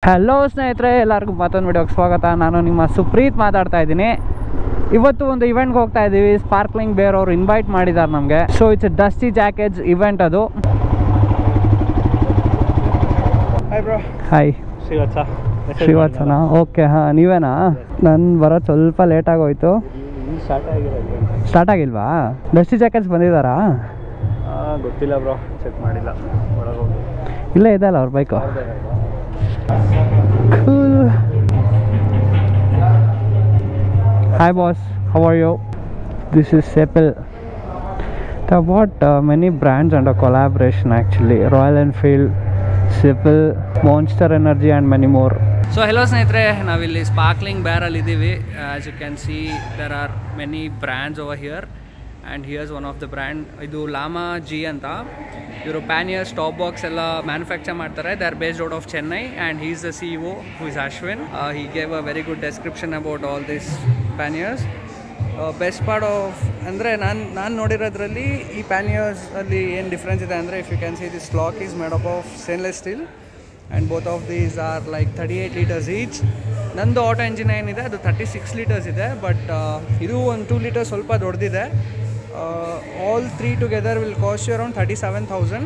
Hello ಸ್ನೇಹಿತರೆ, ಎಲ್ಲರಿಗೂ ಮತ್ತೊಂದು ವಿಡಿಯೋಗೆ ಸ್ವಾಗತ. ನಾನು ನಿಮ್ಮ ಸುಪ್ರೀತ್ ಮಾತಾಡ್ತಾ ಇದ್ದೀನಿ. ಇವತ್ತು ಒಂದು ಇವೆಂಟ್ಗೆ ಹೋಗ್ತಾ ಇದ್ದೀವಿ. ಸ್ಪಾರ್ಕ್ಲಿಂಗ್ ಬೇರ್ ಅವರು ಇನ್ವೈಟ್ ಮಾಡಿದ್ದಾರೆ ನಮಗೆ. So it's Dusty Jackets event ಅದು. Hi bro. ಹಾಯ್ ಶ್ರೀವತ್ಸನ. ಓಕೆ, ಹಾಂ ನೀವೇನಾ? ನಾನು ಬರೋದು ಸ್ವಲ್ಪ ಲೇಟ್ ಆಗೋಯ್ತು. ಸ್ಟಾರ್ಟ್ ಆಗಿಲ್ವಾ? ಡಸ್ಟಿ ಜಾಕೆಟ್ಸ್ ಬಂದಿದ್ದಾರಾ? ಗೊತ್ತಿಲ್ಲ ಬ್ರೋ, ಚೆಕ್ ಮಾಡಿಲ್ಲ. ಒಳಗೆ ಹೋಗಿ ಇಲ್ಲೇ ಇದೆ ಅಲ್ಲ ಅವ್ರ bike. Cool. Hi boss, how are you? This is Sepil. There are what many brands under collaboration actually. Royal Enfield, Sepil, Monster Energy and many more. So hello ಸ್ನೇಹಿತರೆ, ನಾವಿಲ್ಲಿ ಸ್ಪಾರ್ಕ್ಲಿಂಗ್ ಬ್ಯಾರಲ್ಲಿ ಇದ್ದೀವಿ. As you can see there are many brands over here. And here's one of the brand. Idu Lama G anta. Iವರು panniers top box ಎಲ್ಲ manufacture ಮಾಡ್ತಾರೆ. They are based out of Chennai and he is the CEO who is Ashwin. He gave a very good description about all this panniers. Best part of ಅಂದರೆ ನಾನು ನೋಡಿರೋದ್ರಲ್ಲಿ ಈ panniers ಅಲ್ಲಿ ಏನು difference ಇದೆ ಅಂದರೆ, if you can see this lock is made up of stainless steel and both of these are like 38 litres each. ನಂದು auto engine ಏನಿದೆ ಅದು 36 ಲೀಟರ್ಸ್ ಇದೆ, ಬಟ್ ಇದು ಒಂದು 2 ಲೀಟರ್ ಸ್ವಲ್ಪ ದೊಡ್ಡದಿದೆ. All three together will cost you around 37,000.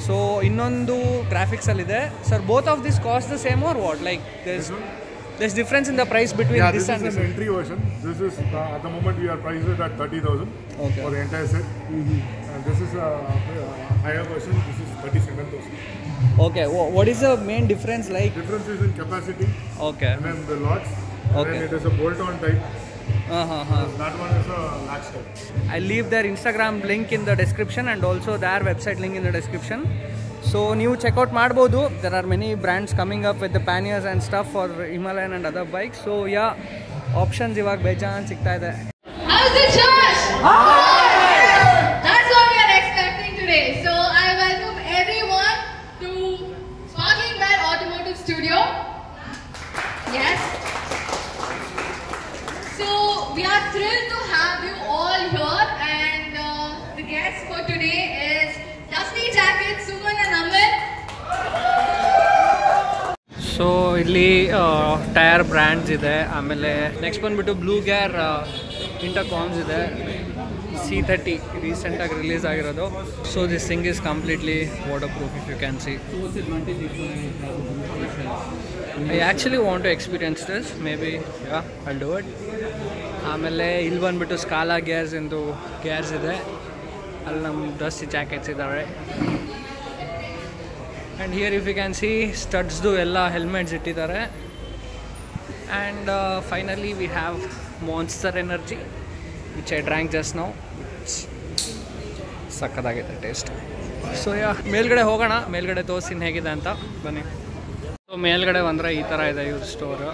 So ಇನ್ನೊಂದು graphics ಅಲ್ಲಿ ಇದೆ. Sir, both of these cost the same or what? Like there's difference in the price between this and this. This is an entry version. This is at the moment we are priced at 30,000 for the entire set. And this is a higher version. This is 37,000. Okay, what is the main difference like? Difference is in capacity. Okay. And then the lots. And then it is a bolt-on type. That one is a latch type. I'll leave their Instagram link in the description and also their website link in the description. So ನೀವು checkout ಮಾಡ್ಬೋದು. There are many brands coming up with the panniers and stuff for Himalayan and other bikes. So yeah, options ಇವಾಗ ಬೇಜಾನ್ ಸಿಗ್ತಾ ಇದೆ. How's the church? That's what we are expecting today. So I welcome everyone to Sparkling Bear Automotive Studio. Yes. So we are thrilled to have you all here, and the guest for today is Dusty Jacket, Suman and Amit. So ಇಲ್ಲಿ tyre brands ಇದೆ. ಆಮೇಲೆ next ಬಂದುಬಿಟ್ಟು blue ಗ್ಯಾರ್ ಇಂಟರ್ಕಾಮ್ಸ್ ಇದೆ. C30 ರೀಸೆಂಟಾಗಿ release ಆಗಿರೋದು. So this thing is completely waterproof if you can see. I actually want to experience this. Maybe yeah, I'll do it. ಆಮೇಲೆ ಇಲ್ಲಿ ಬಂದುಬಿಟ್ಟು ಸ್ಕಾಲಾ ಗೇರ್ಸ್ ಎಂದು ಗೇರ್ಸ್ ಇದೆ. ಅಲ್ಲಿ ನಮ್ಮ ಡಸ್ಟಿ ಜಾಕೆಟ್ಸ್ ಇದ್ದಾವೆ. And here if you can see ಸ್ಟಡ್ಸ್ದು ಎಲ್ಲ ಹೆಲ್ಮೆಟ್ಸ್ ಇಟ್ಟಿದ್ದಾರೆ. And finally we have Monster Energy which I drank just now. ಸಕ್ಕತ್ತಾಗಿದೆ ಟೇಸ್ಟ್. ಸೊ ಯಾ, ಮೇಲ್ಗಡೆ ಹೋಗೋಣ, ಮೇಲ್ಗಡೆ ತೋರಿಸ್ತೀನಿ ಹೇಗಿದೆ ಅಂತ ಬನ್ನಿ. ಸೊ ಮೇಲ್ಗಡೆ ಬಂದರೆ ಈ ಥರ ಇದೆ ಇವ್ರ ಸ್ಟೋರು.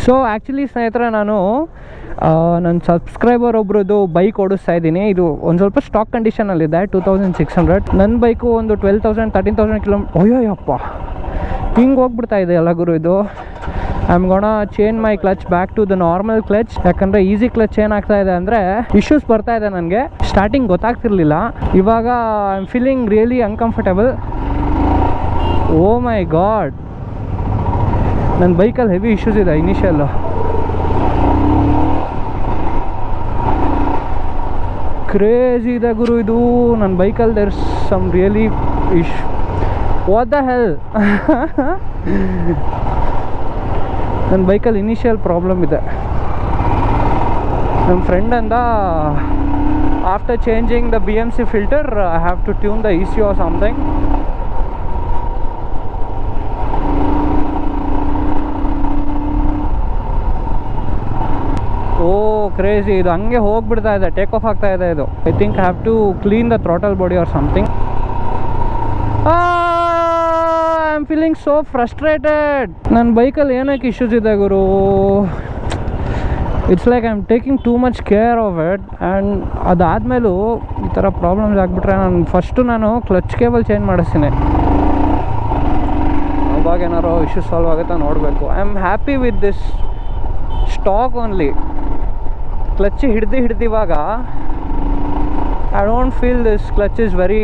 ಸೊ ಆ್ಯಕ್ಚುಲಿ ಸ್ನೇಹಿತರೆ, ನಾನು ನನ್ನ ಸಬ್ಸ್ಕ್ರೈಬರ್ ಒಬ್ರದ್ದು ಬೈಕ್ ಓಡಿಸ್ತಾ ಇದ್ದೀನಿ. ಇದು ಒಂದು ಸ್ವಲ್ಪ ಸ್ಟಾಕ್ ಕಂಡೀಷನಲ್ಲಿದೆ. 2600. ನನ್ನ ಬೈಕು ಒಂದು 12,000 13,000 ಕಿಲೋಮೀಟರ್. ಅಯ್ಯೋಯಪ್ಪ, ಹಿಂಗೆ ಹೋಗ್ಬಿಡ್ತಾ ಇದೆ ಎಲ್ಲ ಗುರು ಇದು. I am gonna change my clutch back to the normal clutch. ಯಾಕಂದರೆ ಈಸಿ ಕ್ಲಚ್ ಏನಾಗ್ತಾ ಇದೆ ಅಂದರೆ ಇಶ್ಯೂಸ್ ಬರ್ತಾ ಇದೆ ನನಗೆ. ಸ್ಟಾರ್ಟಿಂಗ್ ಗೊತ್ತಾಗ್ತಿರ್ಲಿಲ್ಲ, ಇವಾಗ I am feeling really uncomfortable. Oh my God, ನನ್ನ ಬೈಕಲ್ಲಿ ಹೆವಿ ಇಶ್ಯೂಸ್ ಇದೆ ಇನಿಷಿಯಲ್ಲು. ಕ್ರೇಜಿ ಇದೆ ಗುರು ಇದು ನನ್ನ ಬೈಕಲ್ಲಿ. There some really what the hell. ನನ್ನ ಬೈಕಲ್ಲಿ ಇನಿಷಿಯಲ್ ಪ್ರಾಬ್ಲಮ್ ಇದೆ. ನಮ್ಮ ಫ್ರೆಂಡ್ ಅಂದ, after changing the BMC filter I have to tune the ECU or something. Oh crazy, ಇದು ಹಂಗೆ ಹೋಗ್ಬಿಡ್ತಾ ಇದೆ, ಟೇಕ್ ಆಫ್ ಆಗ್ತಾ ಇದೆ ಇದು. I think have to clean the throttle body R something. I am feeling so frustrated. ನನ್ನ ಬೈಕಲ್ಲಿ ಏನಕ್ಕೆ ಇಶ್ಯೂಸ್ ಇದೆ ಗುರು? It's like I am taking too much care of it. And ಅದಾದಮೇಲೂ ಈ ಥರ ಪ್ರಾಬ್ಲಮ್ಸ್ ಆಗಿಬಿಟ್ರೆ ನಾನು ಕ್ಲಚ್ ಕೇಬಲ್ ಚೇಂಜ್ ಮಾಡಿಸ್ತೀನಿ. ಅವಾಗ ಏನಾರು ಇಶ್ಯೂಸ್ ಸಾಲ್ವ್ ಆಗುತ್ತಾ ನೋಡಬೇಕು. I am happy with this stock only. Clutch ಹಿಡ್ದಿವಾಗ I don't feel this clutch is very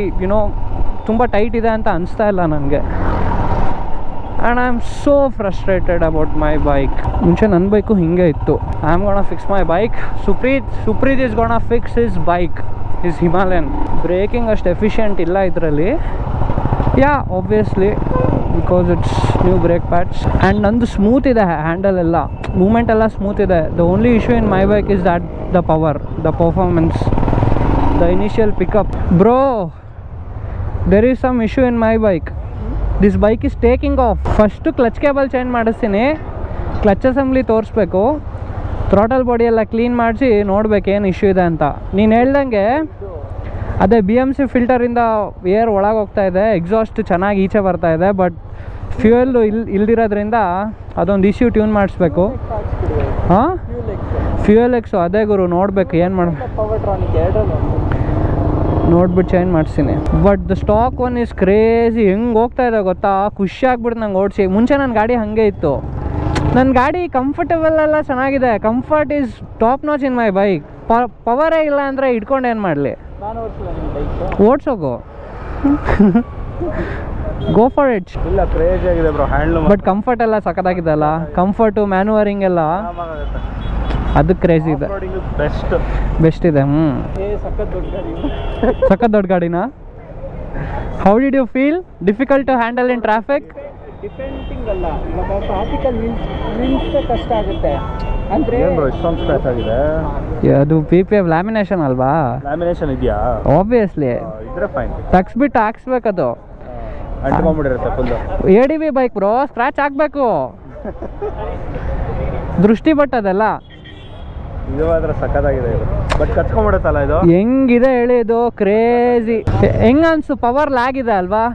ತುಂಬ ಟೈಟ್ ಇದೆ ಅಂತ ಅನಿಸ್ತಾ ಇಲ್ಲ ನನಗೆ. And I am so frustrated about my bike. ಮುಂಚೆ ನನ್ನ ಬೈಕು ಹಿಂಗೆ ಇತ್ತು. I am gonna fix my bike. Supreet is gonna fix his bike, his Himalayan. Braking ಅಷ್ಟು ಎಫಿಷಿಯೆಂಟ್ ಇಲ್ಲ ಇದರಲ್ಲಿ. Yeah obviously because it's new brake pads. And ನಂದು smooth ಇದೆ, handle ಎಲ್ಲ ಮೂಮೆಂಟ್ ಎಲ್ಲ ಸ್ಮೂತ್ ಇದೆ. The only issue in my bike is that the power, the performance, the initial pickup. Bro, there is some issue in my bike. This bike is taking off. First clutch cable change ಮಾಡಿಸ್ತೀನಿ, clutch assembly ತೋರಿಸ್ಬೇಕು, throttle body ಎಲ್ಲ clean ಮಾಡಿಸಿ ನೋಡ್ಬೇಕು ಏನು issue ಇದೆ ಅಂತ. ನೀನು ಹೇಳ್ದಂಗೆ ಅದೇ BMC ಫಿಲ್ಟರಿಂದ ಏರ್ ಒಳಗೆ ಹೋಗ್ತಾ ಇದೆ, ಎಕ್ಸಾಸ್ಟ್ ಚೆನ್ನಾಗಿ ಈಚೆ ಬರ್ತಾ ಇದೆ. ಬಟ್ ಫ್ಯೂಯಲ್ಲು ಇಲ್ದಿರೋದ್ರಿಂದ ಅದೊಂದು ಇಶ್ಯೂ ಟ್ಯೂನ್ ಮಾಡಿಸ್ಬೇಕು. ಹಾಂ, ಫ್ಯೂಯಲ್ ಎಕ್ಸು ಅದೇ ಗುರು, ನೋಡ್ಬೇಕು ಏನು ನೋಡ್ಬಿಟ್ಟು ಚೇಂಜ್ ಮಾಡಿಸ್ತೀನಿ. But the stock one is crazy. ಹೆಂಗೆ ಹೋಗ್ತಾ ಇದೆ ಗೊತ್ತಾ? ಖುಷಿ ಆಗ್ಬಿಡ್ತು ನಂಗೆ ಓಡಿಸಿ. ಮುಂಚೆ ನನ್ನ ಗಾಡಿ ಹಾಗೆ ಇತ್ತು. ನನ್ನ ಗಾಡಿ ಕಂಫರ್ಟಬಲ್ ಎಲ್ಲ ಚೆನ್ನಾಗಿದೆ. Comfort is top notch in my bike. ಪವರೇ ಇಲ್ಲ ಅಂದರೆ ಇಟ್ಕೊಂಡು ಏನು ಮಾಡಲಿ? ಓಡಿಸೋಗು, ಗೋ ಫಾರ್ ಇಟ್. ಇಲ್ಲ ಕ್ರೇಜಿ ಆಗಿದೆ ಬ್ರೋ ಹ್ಯಾಂಡ್ಲ್. ಬಟ್ ಕಂಫರ್ಟ್ ಎಲ್ಲ ಸಖತ್ತಾಗಿದೆ ಅಲ್ಲ? ಕಂಫರ್ಟು, ಮ್ಯಾನುವರಿಂಗ್ ಎಲ್ಲ ಅದು ಕ್ರೇಜಿ ಇದೆ. ಬೆಸ್ಟ್ ಇದೆ. ಸಖತ್ ದೊಡ್ಡ ಗಾಡಿನಾ? How did you feel? Difficult to handle in traffic? Depending ಅಲ್ಲ, ಇವಾಗ ಟ್ರಾಫಿಕಲ್ ನಿಲ್ಸಕ್ಕೆ ಕಷ್ಟ ಆಗುತ್ತೆ ಅಂದರೆ. ಇಷ್ಟೊಂದು ಸ್ಕ್ರಾಚ್ ಆಗಿದೆ. ಅದು PPF ಲ್ಯಾಮಿನೇಷನ್ ಅಲ್ವಾ? ಲ್ಯಾಮಿನೇಷನ್ ಇದೆಯಾ? ಆಬ್ವಿಯಸ್ಲಿ ಇದ್ರೆ ಫೈನ್. ತಗ್ಸ್ಬಿಟ್ಟು ಹಾಕ್ಸ್ಬೇಕದು. ಅಂಟ್ಕೊಂಡ್ಬಿಟ್ಟಿರುತ್ತೆ full. ADB bike bro, scratch ಆಗಬೇಕು. ದೃಷ್ಟಿ ಬಟ್ಟದಲ್ಲ. ಇದು ಮಾತ್ರ ಸಖತ್ತಾಗಿದೆ ಇದು. ಬಟ್ ಕಚ್ಕೊಂಡ್ಬಿಡುತ್ತಲ್ಲ ಇದು. ಹೆಂಗಿದೆ ಹೇಳಿ ಇದು? ಕ್ರೇಜಿ. ಹೆಂಗ ಅನ್ಸು? ಪವರ್ ಲ್ಯಾಗ್ ಇದೆ ಅಲ್ವಾ?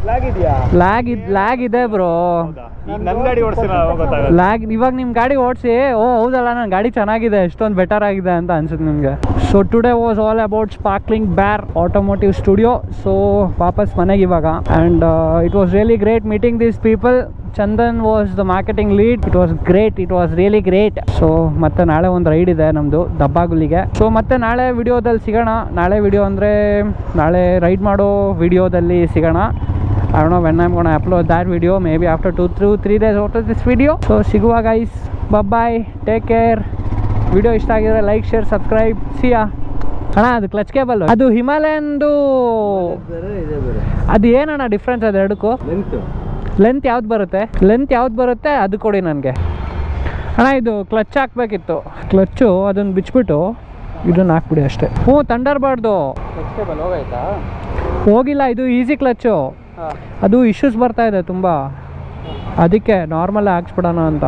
ಲ್ಯಾಗ್ ಇದೆ ಬ್ರೋ. ನನ್ನ ಗಾಡಿ ಓಡಿಸಿ ಲ್ಯಾಗ್. ಇವಾಗ ನಿಮ್ಮ ಗಾಡಿ ಓಡಿಸಿ ಓ ಹೌದಲ್ಲ ನನ್ನ ಗಾಡಿ ಚೆನ್ನಾಗಿದೆ, ಎಷ್ಟೊಂದು ಬೆಟರ್ ಆಗಿದೆ ಅಂತ ಅನ್ಸುತ್ತೆ ನಿಮಗೆ. So today was all about sparkling ಬ್ಯಾರ್ ಆಟೋಮೋಟಿವ್ ಸ್ಟುಡಿಯೋ. ಸೊ ವಾಪಸ್ ಮನೆಗೆ ಇವಾಗ. And it was really great meeting these people. Chandan was the marketing lead. It was great, it was really great. So ಮತ್ತೆ ನಾಳೆ ಒಂದು ರೈಡ್ ಇದೆ ನಮ್ಮದು ದಬ್ಬಾಗುಲಿಗೆ. ಸೊ ಮತ್ತೆ ನಾಳೆ ವಿಡಿಯೋದಲ್ಲಿ ಸಿಗೋಣ. ನಾಳೆ ವಿಡಿಯೋ ಅಂದರೆ ನಾಳೆ ರೈಡ್ ಮಾಡೋ ವಿಡಿಯೋದಲ್ಲಿ ಸಿಗೋಣ. I don't know when I'm going to upload that video, maybe after 2 to 3 days after this video. So sigua guys, bye bye, take care. Video ಇಷ್ಟ ಆಗಿದ್ರೆ ಲೈಕ್, ಶೇರ್, ಸಬ್ಸ್ಕ್ರೈಬ್. ಸಿಯಾ. ಅಣ್ಣ ಅದು ಕ್ಲಚ್ ಕೇಬಲ್, ಅದು ಹಿಮಾಲಯನ್ದು. ಅದು ಏನಣ್ಣ ಡಿಫ್ರೆನ್ಸ್ ಅದು ಎರಡಕ್ಕೂ? Length ಯಾವ್ದು ಬರುತ್ತೆ ಅದು ಕೊಡಿ ನನಗೆ. ಅಣ್ಣ ಇದು ಕ್ಲಚ್ ಹಾಕ್ಬೇಕಿತ್ತು. ಕ್ಲಚ್ಚು ಅದನ್ನು ಬಿಚ್ಬಿಟ್ಟು ಇದನ್ನು ಹಾಕ್ಬಿಡಿ ಅಷ್ಟೇ. ತಂಡರ್ಬಾರ್ದು. ಹೋಗಿಲ್ಲ, ಇದು ಈಸಿ ಕ್ಲಚ್ಚು. ಅದು ಇಶ್ಯೂಸ್ ಬರ್ತಾ ಇದೆ ತುಂಬ, ಅದಕ್ಕೆ ನಾರ್ಮಲ್ ಹಾಕ್ಸ್ಬಿಡೋಣ ಅಂತ.